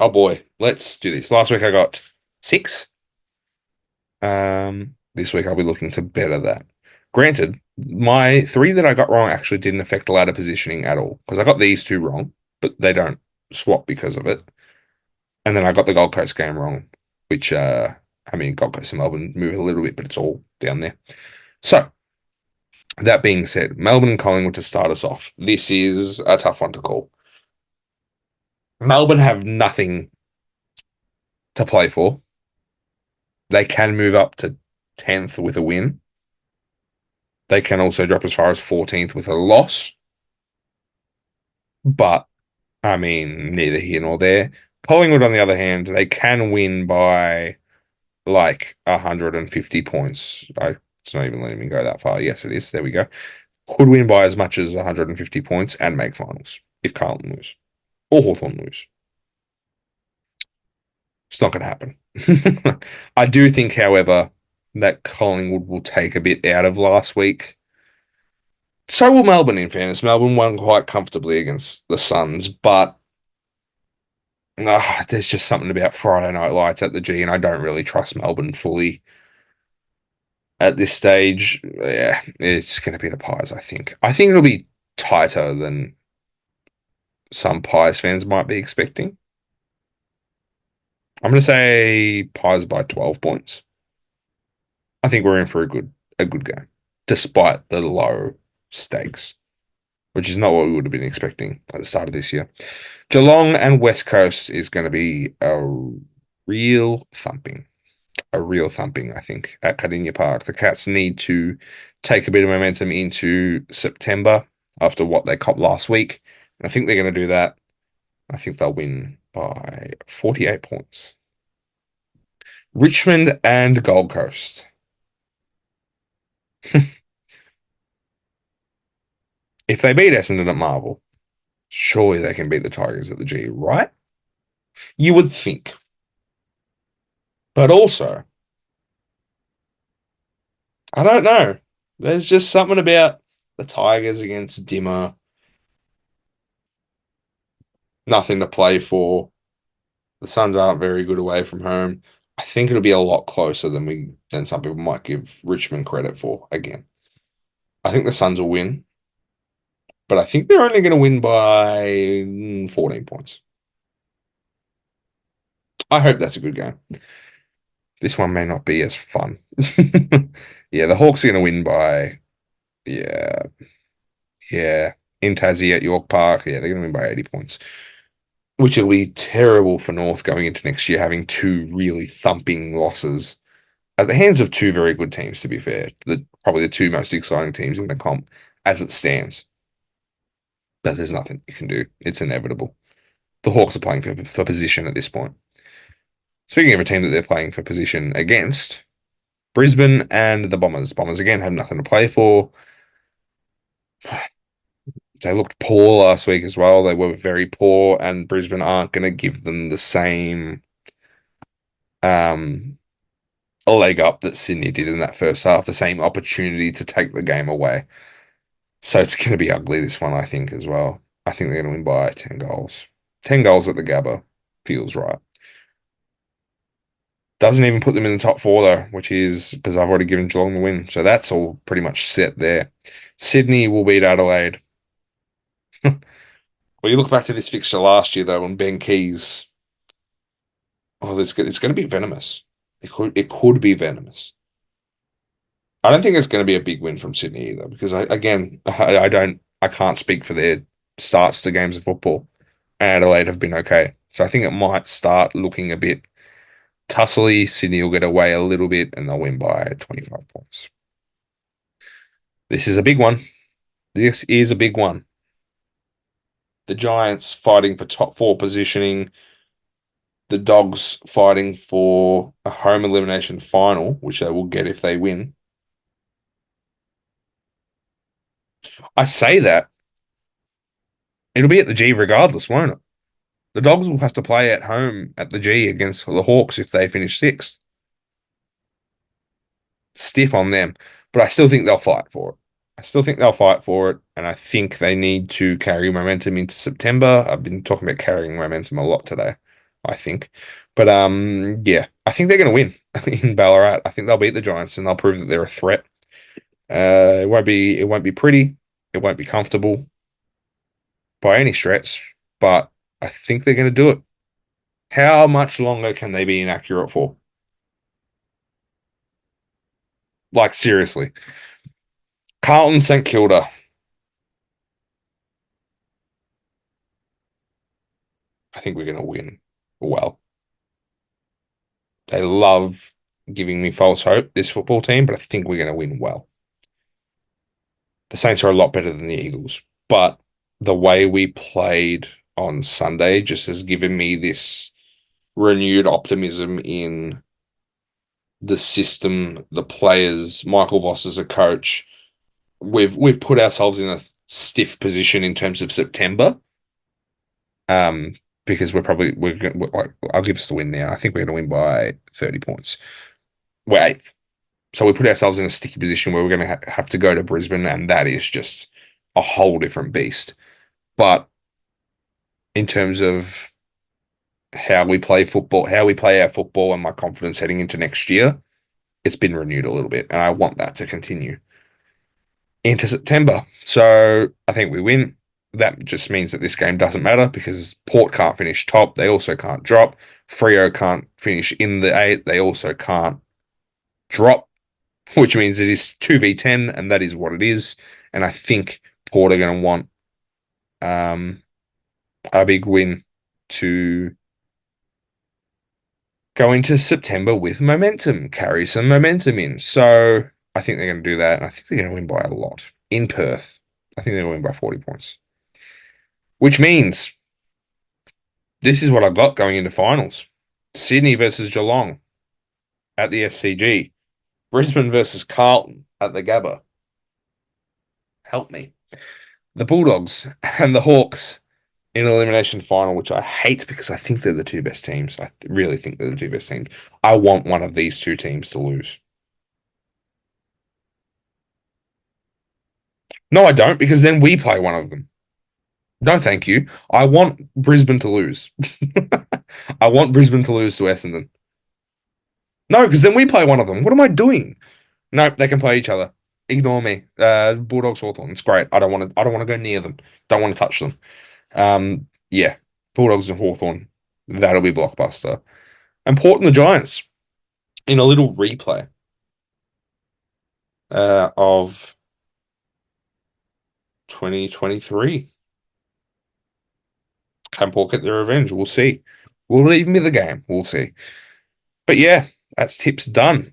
Oh boy, let's do this. Last week I got 6. This week I'll be looking to better that. Granted, my 3 that I got wrong actually didn't affect ladder positioning at all because I got these 2 wrong, but they don't swap because of it. And then I got the Gold Coast game wrong, which Gold Coast and Melbourne move a little bit, but it's all down there. So that being said, Melbourne and Collingwood to start us off. This is a tough one to call. Melbourne have nothing to play for. They can move up to 10th with a win. They can also drop as far as 14th with a loss. But, neither here nor there. Collingwood, on the other hand, they can win by like 150 points. It's not even letting me go that far. Yes, it is. There we go. Could win by as much as 150 points and make finals if Carlton lose or Hawthorn lose. It's not going to happen. I do think, however, that Collingwood will take a bit out of last week. So will Melbourne, in fairness. Melbourne won quite comfortably against the Suns, but there's just something about Friday night lights at the G, and I don't really trust Melbourne fully at this stage. Yeah, it's going to be the Pies, I think. I think it'll be tighter than some Pies fans might be expecting. I'm going to say Pies by 12 points. I think we're in for a good game, despite the low stakes, which is not what we would have been expecting at the start of this year. Geelong and West Coast is going to be real thumping. A real thumping, I think, at Kardinia Park. The Cats need to take a bit of momentum into September after what they copped last week. And I think they're going to do that. I think they'll win by 48 points. Richmond and Gold Coast. If they beat Essendon at Marvel, surely they can beat the Tigers at the G, right? You would think. But also, I don't know. There's just something about the Tigers against Dimmer. Nothing to play for. The Suns aren't very good away from home. I think it'll be a lot closer than some people might give Richmond credit for. Again, I think the Suns will win, but I think they're only going to win by 14 points. I hope that's a good game. This one may not be as fun. Yeah, the Hawks are going to win by, yeah, yeah, in Tassie at York Park. Yeah, they're going to win by 80 points, which will be terrible for North going into next year, having 2 really thumping losses at the hands of 2 very good teams, to be fair. Probably the 2 most exciting teams in the comp as it stands. But there's nothing you can do. It's inevitable. The Hawks are playing for position at this point. Speaking of a team that they're playing for position against, Brisbane and the Bombers. Bombers, again, have nothing to play for. They looked poor last week as well. They were very poor, and Brisbane aren't going to give them the same a leg up that Sydney did in that first half, the same opportunity to take the game away. So it's going to be ugly, this one, I think, as well. I think they're going to win by 10 goals. 10 goals at the Gabba feels right. Doesn't even put them in the top 4, though, which is because I've already given Geelong the win. So that's all pretty much set there. Sydney will beat Adelaide. Well, you look back to this fixture last year, though, and Ben Keys. Oh, it's going to be venomous. It could be venomous. I don't think it's going to be a big win from Sydney either, because I can't speak for their starts to games of football. Adelaide have been okay, so I think it might start looking a bit tussly. Sydney will get away a little bit, and they'll win by 25 points. This is a big one. This is a big one. The Giants fighting for top 4 positioning. The Dogs fighting for a home elimination final, which they will get if they win. I say that. It'll be at the G regardless, won't it? The Dogs will have to play at home at the G against the Hawks if they finish 6th. Stiff on them, but I still think they'll fight for it. I still think they'll fight for it, and I think they need to carry momentum into September. I've been talking about carrying momentum a lot today. I think. But yeah, I think they're going to win in Ballarat. I think they'll beat the Giants and they'll prove that they're a threat. It won't be pretty. It won't be comfortable by any stretch, but I think they're going to do it. How much longer can they be inaccurate for? Like seriously. Carlton St Kilda. I think we're going to win well. They love giving me false hope, this football team, but I think we're going to win well. The Saints are a lot better than the Eagles, but the way we played on Sunday just has given me this renewed optimism in the system, the players, Michael Voss as a coach. We've put ourselves in a stiff position in terms of September. Um, because we're like I'll give us the win now. I think we're going to win by 30 points. We're eighth. So we put ourselves in a sticky position where we're going to have to go to Brisbane, and that is just a whole different beast. But in terms of how we play football, how we play our football, and my confidence heading into next year, it's been renewed a little bit, and I want that to continue into September. So I think we win. That just means that this game doesn't matter because Port can't finish top. They also can't drop. Freo can't finish in the eight. They also can't drop, which means it is 2v10, and that is what it is. And I think Port are going to want um, a big win to go into September with momentum, carry some momentum in. So I think they're going to do that, and I think they're going to win by a lot in Perth. I think they're going to win by 40 points, which means this is what I've got going into finals. Sydney versus Geelong at the SCG. Brisbane versus Carlton at the Gabba. Help me. The Bulldogs and the Hawks in an elimination final, which I hate because I think they're the two best teams. I really think they're the two best teams. I want one of these two teams to lose. No, I don't, because then we play one of them. No, thank you. I want Brisbane to lose. I want Brisbane to lose to Essendon. No, because then we play one of them. What am I doing? No, they can play each other. Ignore me. Bulldogs Hawthorn. It's great. I don't want to. I don't want to go near them. Don't want to touch them. Yeah, Bulldogs and Hawthorn. That'll be blockbuster. And Port and the Giants in a little replay of 2023. Can Port get their revenge? We'll see. Will it even be the game? We'll see. But yeah, that's tips done.